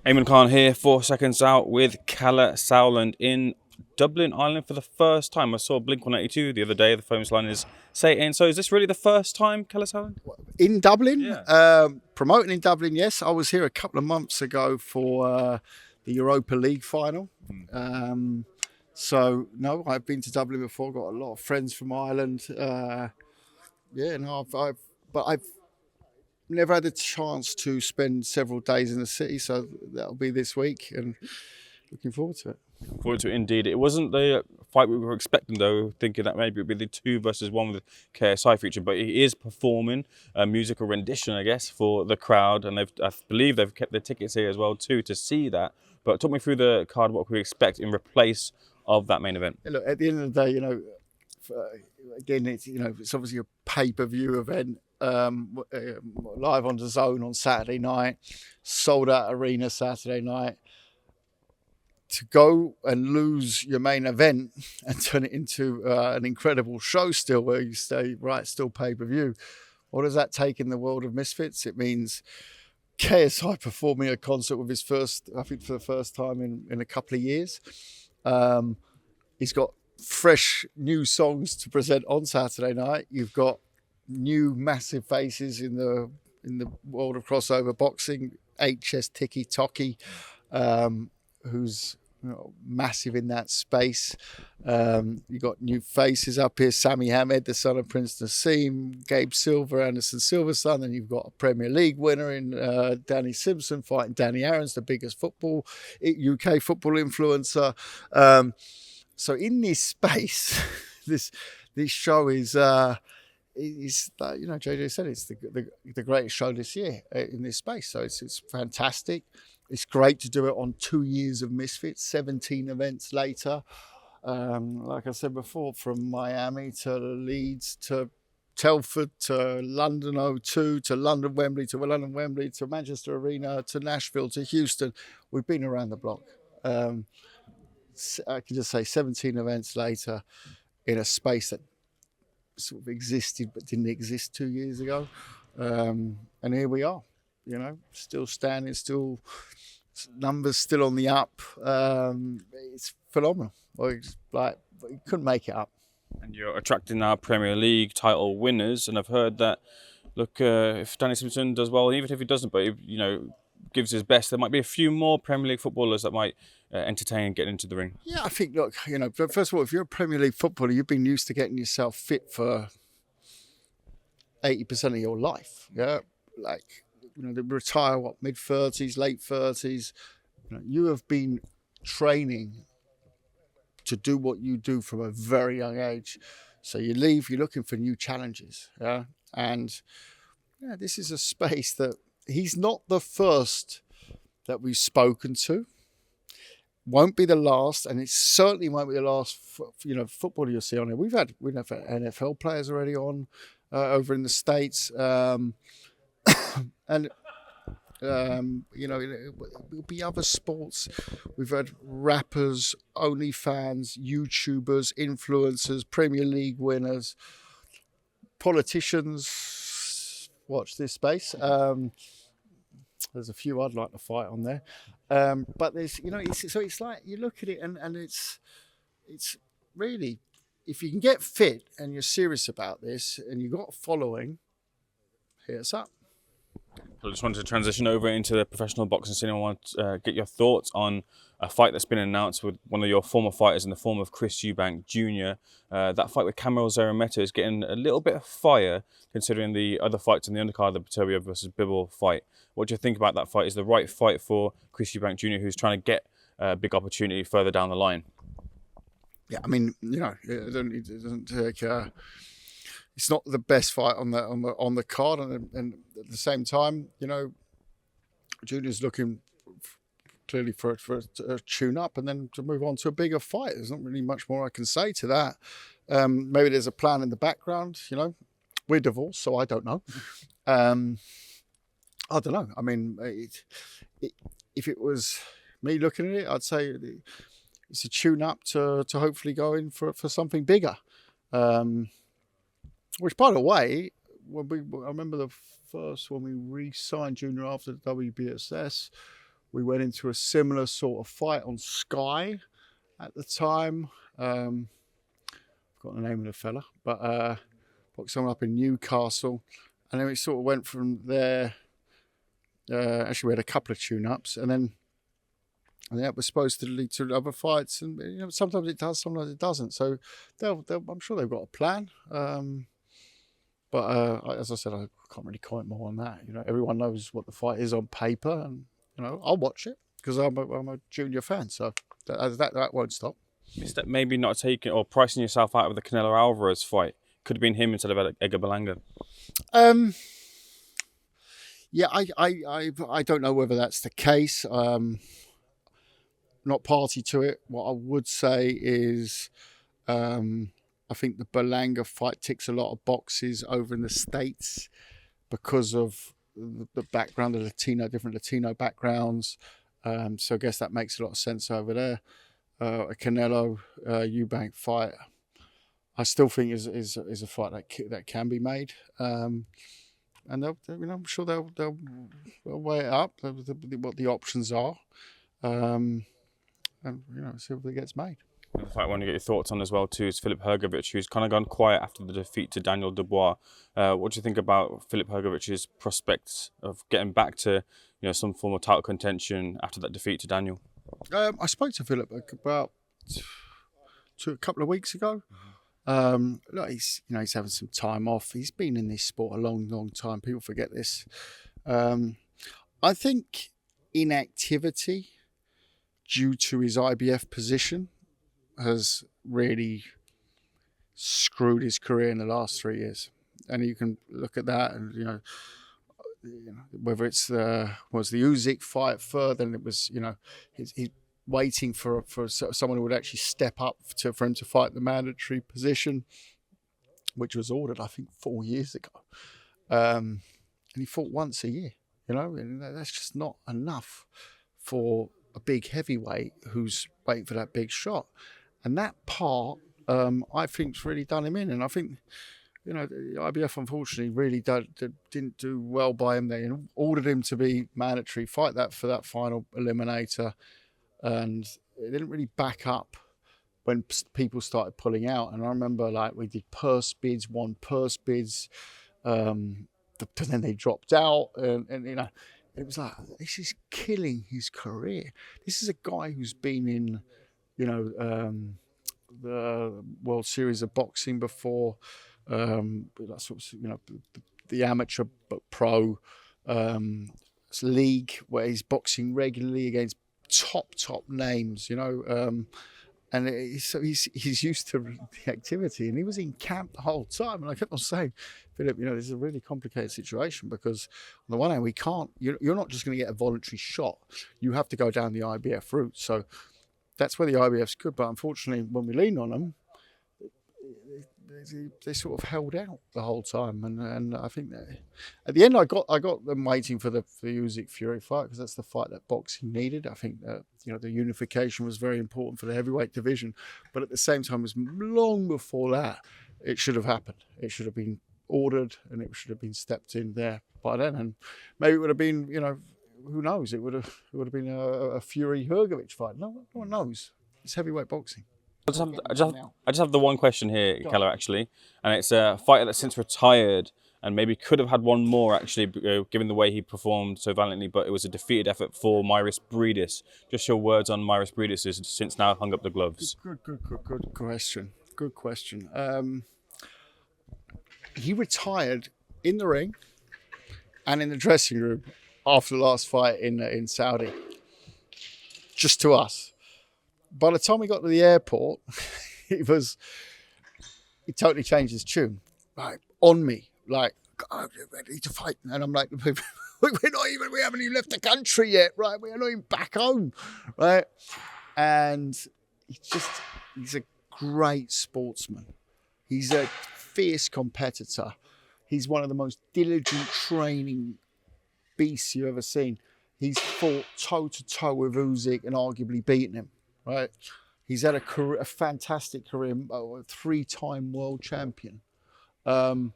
Eamon Khan here for Seconds Out with Kalle Sauerland in Dublin, Ireland for the first time. I saw Blink-182 the other day. The famous line is "Say it in." So is this really the first time, Kalle Sauerland? In Dublin? Yeah. Promoting in Dublin, yes. I was here a couple of months ago for the Europa League final. So, no, I've been to Dublin before. Got a lot of friends from Ireland. I've never had a chance to spend several days in the city, so that'll be this week, and looking forward to it. Forward to it indeed. It wasn't the fight we were expecting, though, thinking that maybe it would be the 2 versus 1 with the KSI feature, but he is performing a musical rendition, I guess, for the crowd, and I believe they've kept their tickets here as well, too, to see that. But talk me through the card, what we expect in replace of that main event. Look, at the end of the day, again, it's obviously a pay-per-view event. Live on DAZN on Saturday night, sold out arena Saturday night. To go and lose your main event and turn it into an incredible show still, where you stay right, still pay-per-view. What does that take in the world of Misfits? It means KSI performing a concert with his first, I think for the first time in a couple of years. He's got fresh new songs to present on Saturday night. You've got new massive faces in the world of crossover boxing. HS Tiki Toki, who's massive in that space. You got new faces up here: Sami Hamed, the son of Prince Nassim; Gabe Silver, Anderson Silva's son. And you've got a Premier League winner in Danny Simpson fighting Danny Aaron's, the biggest UK football influencer. So in this space, this show is JJ said, it's the greatest show this year in this space. So it's fantastic. It's great to do it on 2 years of Misfits, 17 events later. Like I said before, from Miami to Leeds to Telford to London O2 to London Wembley to Manchester Arena to Nashville to Houston. We've been around the block. I can just say 17 events later in a space that sort of existed but didn't exist 2 years ago. And here we are, still standing, still numbers still on the up. It's phenomenal. It's like you couldn't make it up. And you're attracting now Premier League title winners, and I've heard that, look, if Danny Simpson does well, even if he doesn't, but gives his best, there might be a few more Premier League footballers that might entertain and get into the ring. Yeah, I think, look, first of all, if you're a Premier League footballer, you've been used to getting yourself fit for 80% of your life. Yeah, they retire mid-30s, late 30s. You have been training to do what you do from a very young age. So you leave, you're looking for new challenges. Yeah, and this is a space that he's not the first that we've spoken to. Won't be the last, and it certainly won't be the last. Footballer you'll see on here. We've had NFL players already on over in the States, and it'll be other sports. We've had rappers, OnlyFans, YouTubers, influencers, Premier League winners, politicians. Watch this space. There's a few I'd like to fight on there, but there's it's like you look at it and it's really, if you can get fit and you're serious about this and you've got a following, hit us up. I just wanted to transition over into the professional boxing scene. I want to get your thoughts on a fight that's been announced with one of your former fighters in the form of Chris Eubank Jr. That fight with Kamil Szeremeta is getting a little bit of fire, considering the other fights in the undercard, the Peterborough versus Bibble fight. What do you think about that fight? Is the right fight for Chris Eubank Jr., who's trying to get a big opportunity further down the line? Yeah, I mean, it doesn't take. It's not the best fight on the card, and at the same time, Junior's looking clearly for a tune up and then to move on to a bigger fight. There's not really much more I can say to that. Maybe there's a plan in the background. We're divorced, so I don't know. I don't know. I mean, if it was me looking at it, I'd say it's a tune up to hopefully go in for something bigger. Which, by the way, I remember the first when we re-signed Junior after the WBSS, we went into a similar sort of fight on Sky at the time. I've got the name of the fella, but boxed someone up in Newcastle, and then we sort of went from there. Actually, we had a couple of tune-ups, and then that was supposed to lead to other fights, and sometimes it does, sometimes it doesn't. So I'm sure they've got a plan. But as I said, I can't really comment more on that. Everyone knows what the fight is on paper, and I'll watch it because I'm a junior fan. So that won't stop. That maybe not taking or pricing yourself out of the Canelo Alvarez fight could have been him instead of Edgar Berlanga. Yeah, I don't know whether that's the case. Not party to it. What I would say is, I think the Berlanga fight ticks a lot of boxes over in the States because of the background of different Latino backgrounds. So I guess that makes a lot of sense over there. A Canelo Eubank fight, I still think is a fight that can be made. And I'm sure they'll weigh it up, what the options are, and see if it gets made. The fight I want to get your thoughts on as well too is Filip Hrgovic, who's kind of gone quiet after the defeat to Daniel Dubois. What do you think about Filip Hrgovic's prospects of getting back to some form of title contention after that defeat to Daniel? I spoke to Filip about a couple of weeks ago. Look, he's having some time off. He's been in this sport a long time. People forget this. I think inactivity due to his IBF position has really screwed his career in the last 3 years, and you can look at that, and whether it's was the Usyk fight further, and it was he's waiting for someone who would actually step up for him to fight the mandatory position, which was ordered I think 4 years ago, and he fought once a year, and that's just not enough for a big heavyweight who's waiting for that big shot. And that part, I think's really done him in. And I think, the IBF unfortunately really didn't do well by him. They ordered him to be mandatory, fight for that final eliminator, and it didn't really back up when people started pulling out. And I remember we did won purse bids, but then they dropped out, and it was like, this is killing his career. This is a guy who's been in, the World Series of Boxing before, that sort of, the amateur but pro league where he's boxing regularly against top names, and so he's used to the activity, and he was in camp the whole time. And I kept on saying, Filip, this is a really complicated situation because on the one hand, we can't, you're not just going to get a voluntary shot. You have to go down the IBF route. So that's where the IBF's good. But unfortunately, when we leaned on them, they sort of held out the whole time. And I think that at the end, I got them waiting for the Usyk Fury fight because that's the fight that boxing needed. I think that, the unification was very important for the heavyweight division. But at the same time, it was long before that, it should have happened. It should have been ordered, and it should have been stepped in there by then, and maybe it would have been, who knows? It would have been a Fury Hrgovic fight. No one knows. It's heavyweight boxing. I just have the one question here, Kalle, actually, and it's a fighter that's since retired and maybe could have had one more, actually, given the way he performed so valiantly, but it was a defeated effort for Mairis Briedis. Just your words on Mairis Briedis, who's since now hung up the gloves. Good question. Good question. He retired in the ring and in the dressing room after the last fight in Saudi, just to us. By the time we got to the airport, he totally changed his tune, on me, oh, you're ready to fight. And I'm like, we haven't even left the country yet, right? We're not even back home, right? And he's a great sportsman. He's a fierce competitor. He's one of the most diligent training beasts you've ever seen. He's fought toe-to-toe with Usyk and arguably beaten him, right? He's had a fantastic career, a three-time world champion. It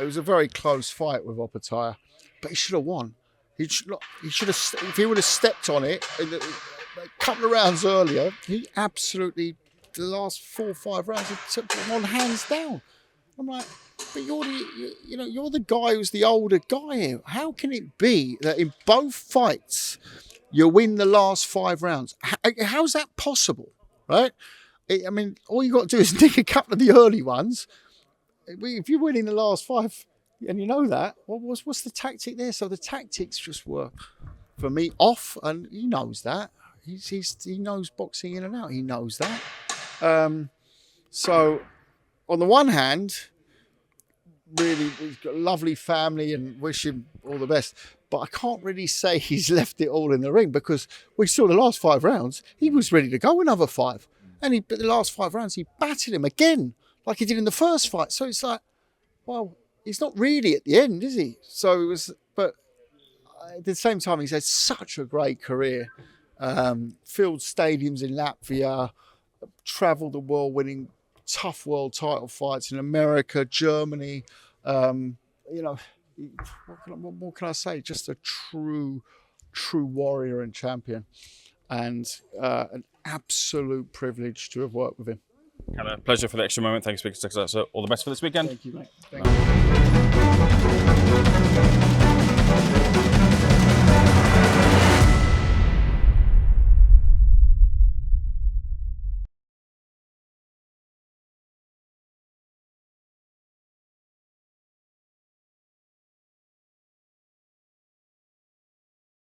was a very close fight with Opetaya. but he should have won. He should have, if he would have stepped on it a couple of rounds earlier, he absolutely, the last 4 or 5 rounds, he took him on hands down. I'm like, but you're the guy who's the older guy here. How can it be that in both fights you win the last 5 rounds? How's that possible, right? I mean, all you got to do is nick a couple of the early ones. If you're winning the last 5, and you know that, what's the tactic there? So the tactics just were, for me, off, and he knows that. He knows boxing in and out. He knows that. So, on the one hand, really, he's got a lovely family and wish him all the best. But I can't really say he's left it all in the ring, because we saw the last 5 rounds, he was ready to go another 5. And but the last 5 rounds, he battered him again, like he did in the first fight. So it's like, well, he's not really at the end, is he? So it was, but at the same time, he's had such a great career. Filled stadiums in Latvia, travelled the world winning tough world title fights in America, Germany. What can I say? Just a true warrior and champion, and an absolute privilege to have worked with him. Kalle, pleasure for the extra moment. Thanks for speaking to us. So all the best for this weekend. Thank you, mate. Thank you.